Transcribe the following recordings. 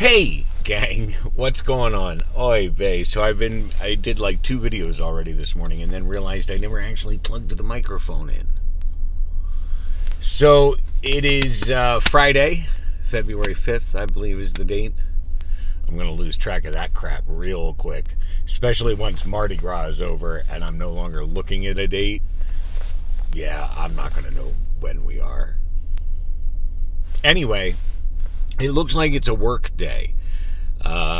Hey, gang, what's going on? Oy vey. So I did like 2 videos already this morning and then realized I never actually plugged the microphone in. So it is Friday, February 5th, I believe is the date. I'm going to lose track of that crap real quick, especially once Mardi Gras is over and I'm no longer looking at a date. Yeah, I'm not going to know when we are. Anyway, it looks like it's a work day. The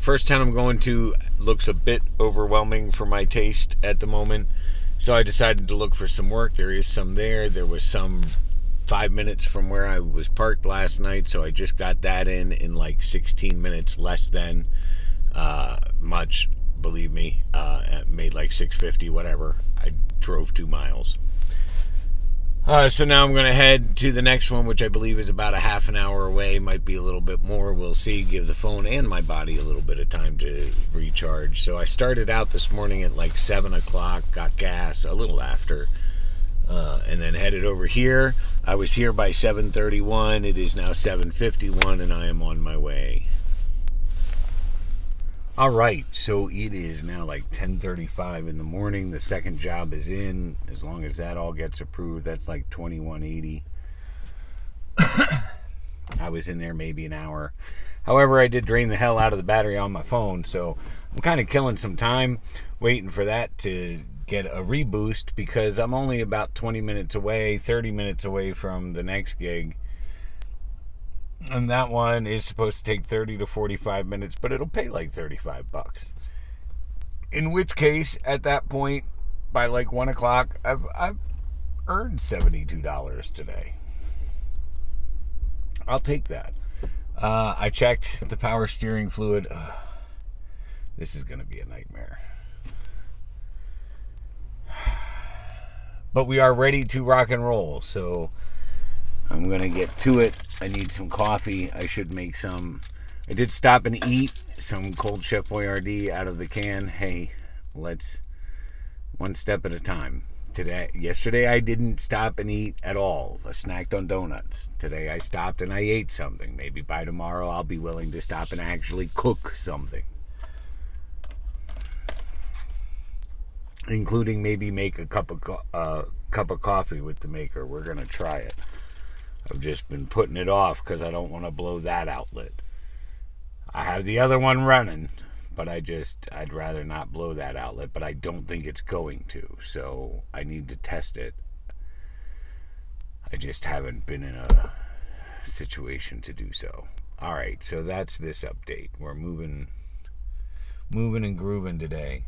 first town I'm going to looks a bit overwhelming for my taste at the moment. So I decided to look for some work. There is some there. There was some 5 minutes from where I was parked last night. So I just got that in like 16 minutes less than much, believe me. Made like $6.50, whatever. I drove 2 miles. So now I'm going to head to the next one, which I believe is about a half an hour away. Might be a little bit more. We'll see. Give the phone and my body a little bit of time to recharge. So I started out this morning at like 7 o'clock, got gas a little after, and then headed over here. I was here by 7:31. It is now 7:51, and I am on my way. All right, so it is now like 10:35 in the morning. The second job is in. As long as that all gets approved, that's like $21.80. I was in there maybe an hour. However, I did drain the hell out of the battery on my phone, so I'm kind of killing some time waiting for that to get a reboost because I'm only about 20 minutes away, 30 minutes away from the next gig. And that one is supposed to take 30 to 45 minutes, but it'll pay like $35. In which case, at that point, by like 1 o'clock, I've earned $72 today. I'll take that. I checked the power steering fluid. This is going to be a nightmare. But we are ready to rock and roll, so I'm going to get to it. I need some coffee. I should make some. I did stop and eat some cold Chef Boyardee out of the can. Hey, let's one step at a time. Yesterday I didn't stop and eat at all. I snacked on donuts. Today I stopped and I ate something. Maybe by tomorrow I'll be willing to stop and actually cook something. Including maybe make a cup of coffee with the maker. We're going to try it. I've just been putting it off because I don't want to blow that outlet. I have the other one running, but I'd rather not blow that outlet, but I don't think it's going to, so I need to test it. I just haven't been in a situation to do so. All right, so that's this update. We're moving and grooving today.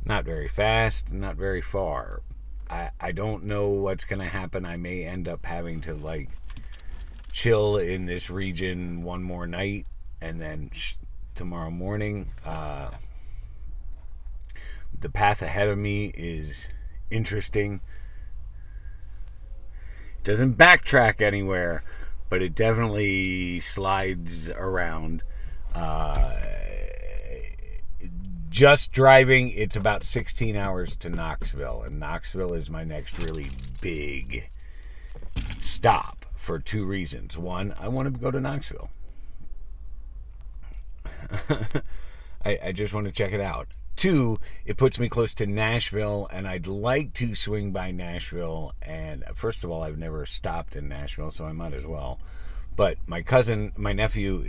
Not very fast, not very far. I don't know what's going to happen. I may end up having to like chill in this region one more night and then tomorrow morning. The path ahead of me is interesting. It doesn't backtrack anywhere, but it definitely slides around. Just driving, it's about 16 hours to Knoxville, and Knoxville is my next really big stop for 2 reasons. One, I want to go to Knoxville. I just want to check it out. 2, it puts me close to Nashville, and I'd like to swing by Nashville. And first of all, I've never stopped in Nashville, so I might as well. But my nephew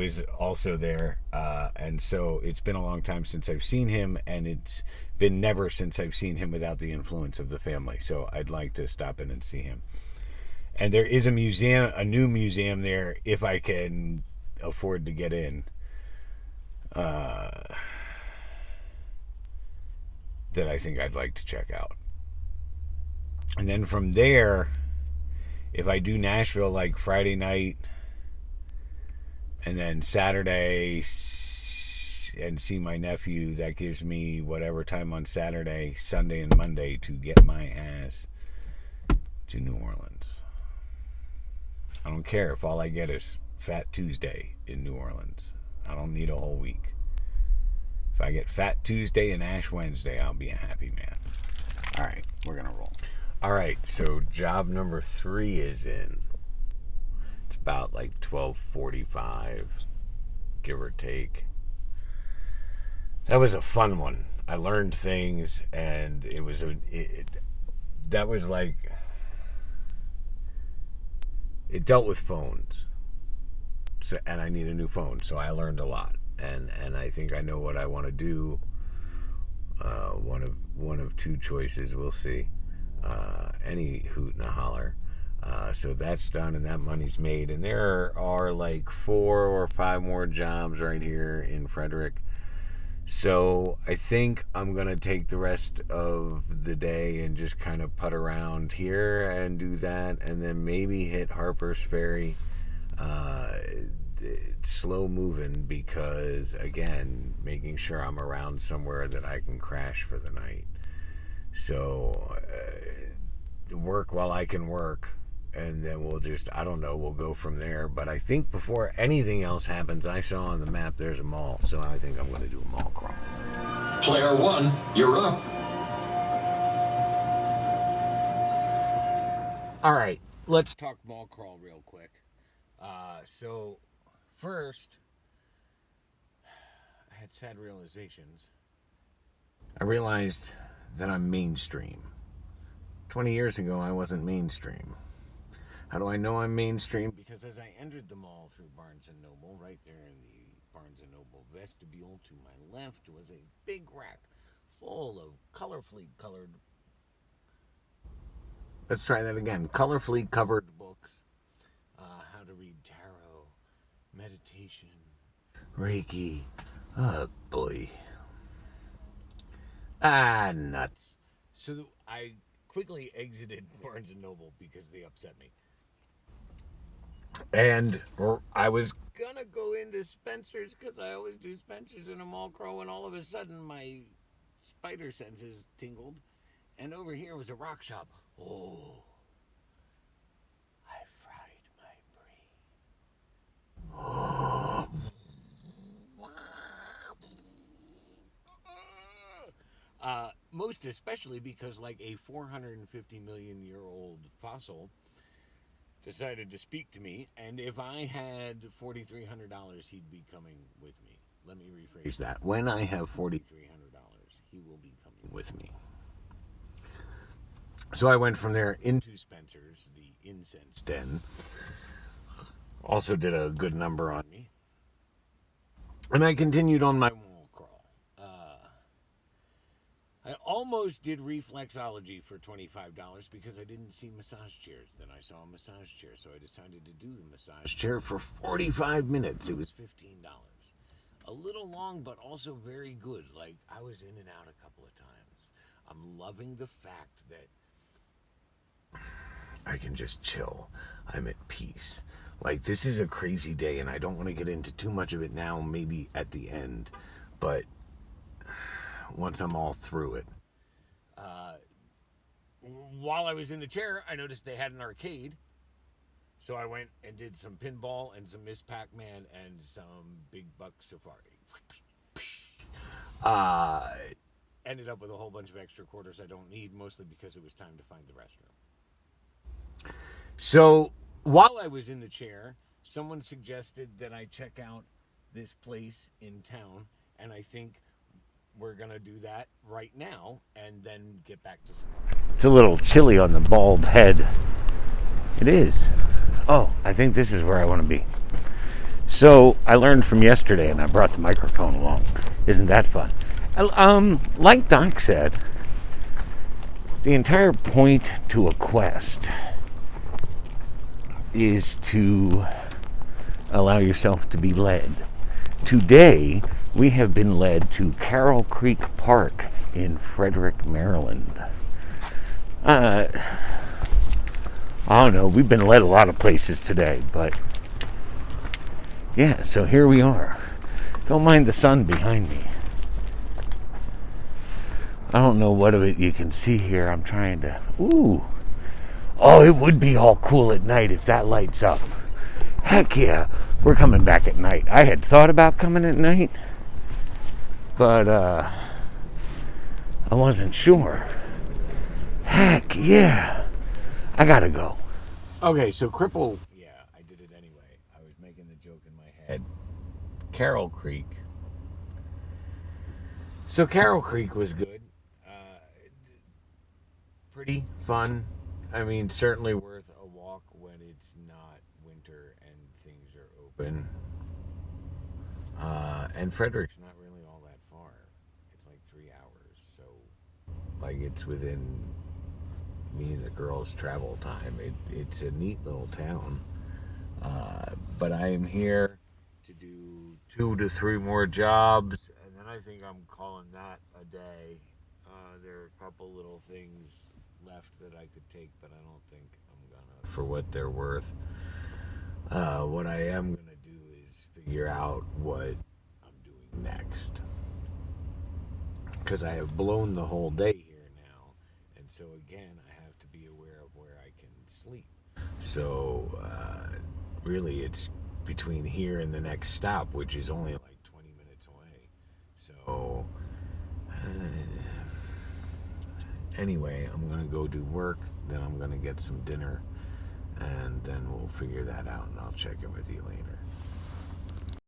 is also there, and so it's been a long time since I've seen him, and it's been never since I've seen him without the influence of the family. So I'd like to stop in and see him. And there is a new museum there, if I can afford to get in, that I think I'd like to check out. And then from there, if I do Nashville like Friday night, and then Saturday and see my nephew, that gives me whatever time on Saturday, Sunday, and Monday to get my ass to New Orleans. I don't care if all I get is Fat Tuesday in New Orleans. I don't need a whole week. If I get Fat Tuesday and Ash Wednesday, I'll be a happy man. All right, we're going to roll. All right, so job number 3 is in. It's about like 12:45, give or take. That was a fun one. I learned things, and it was that was like, it dealt with phones. So, and I need a new phone, so I learned a lot, and I think I know what I want to do. One of two choices, we'll see. Any hoot and a holler. So that's done, and that money's made. And there are like 4 or 5 more jobs right here in Frederick. So I think I'm going to take the rest of the day and just kind of putt around here and do that, and then maybe hit Harper's Ferry. It's slow moving because, again, making sure I'm around somewhere that I can crash for the night. So work while I can work, and then we'll go from there. But I think before anything else happens, I saw on the map there's a mall, so I think I'm going to do a mall crawl. Player 1, you're up. All right, let's talk mall crawl real quick. So first, I had sad realizations. I realized that I'm mainstream. 20 years ago, I wasn't mainstream. How do I know I'm mainstream? Because as I entered the mall through Barnes & Noble, right there in the Barnes & Noble vestibule to my left was a big rack full of colorfully colored... Let's try that again. Colorfully covered books. How to read tarot, meditation, Reiki. Oh, boy. Nuts. So I quickly exited Barnes & Noble because they upset me. And I was gonna go into Spencer's because I always do Spencer's in a mall crawl, and all of a sudden my spider senses tingled, and over here was a rock shop. Oh, I fried my brain. Most especially because, like, a 450 million year old fossil decided to speak to me, and if I had $4,300, he'd be coming with me. Let me rephrase that. When I have $4,300, he will be coming with me. So I went from there into Spencer's, the incense den. Also did a good number on me. And I continued on my mall crawl. I almost did reflexology for $25 because I didn't see massage chairs. Then I saw a massage chair, so I decided to do the massage chair for 45 minutes. It was $15. A little long, but also very good. Like, I was in and out a couple of times. I'm loving the fact that I can just chill. I'm at peace. Like, this is a crazy day, and I don't want to get into too much of it now, maybe at the end, but once I'm all through it. While I was in the chair, I noticed they had an arcade, so I went and did some pinball and some Miss Pac-Man and some Big Buck Safari. Ended up with a whole bunch of extra quarters I don't need, mostly because it was time to find the restroom. So while I was in the chair, someone suggested that I check out this place in town, and I think we're going to do that right now and then get back to some. It's a little chilly on the bald head. It is. Oh, I think this is where I want to be. So I learned from yesterday, and I brought the microphone along. Isn't that fun? Like Doc said, the entire point to a quest is to allow yourself to be led. Today, we have been led to Carroll Creek Park in Frederick, Maryland. I don't know, we've been led a lot of places today, but yeah, so here we are. Don't mind the sun behind me. I don't know what of it you can see here. I'm trying to... Ooh! Oh, it would be all cool at night if that lights up. Heck yeah, we're coming back at night. I had thought about coming at night, but I wasn't sure. Heck yeah, I gotta go. Okay, so Cripple, yeah, I did it anyway. Carroll Creek. So Carroll Creek was good. Pretty fun. I mean, certainly worth a walk when it's not winter and things are open. And Frederick's not really all that far. It's like 3 hours. So, like, it's within me and the girls' travel time. It's a neat little town. But I am here to do 2 to 3 more jobs, and then I think I'm calling that a day. There are a couple little things left that I could take, but I don't think I'm gonna, for what they're worth. What I am gonna do is figure out what I'm doing next, because I have blown the whole day here now, and so again I have to be aware of where I can sleep. So really, it's between here and the next stop, which is only like 20 minutes away. So anyway, I'm gonna go do work, then I'm gonna get some dinner, and then we'll figure that out, and I'll check in with you later.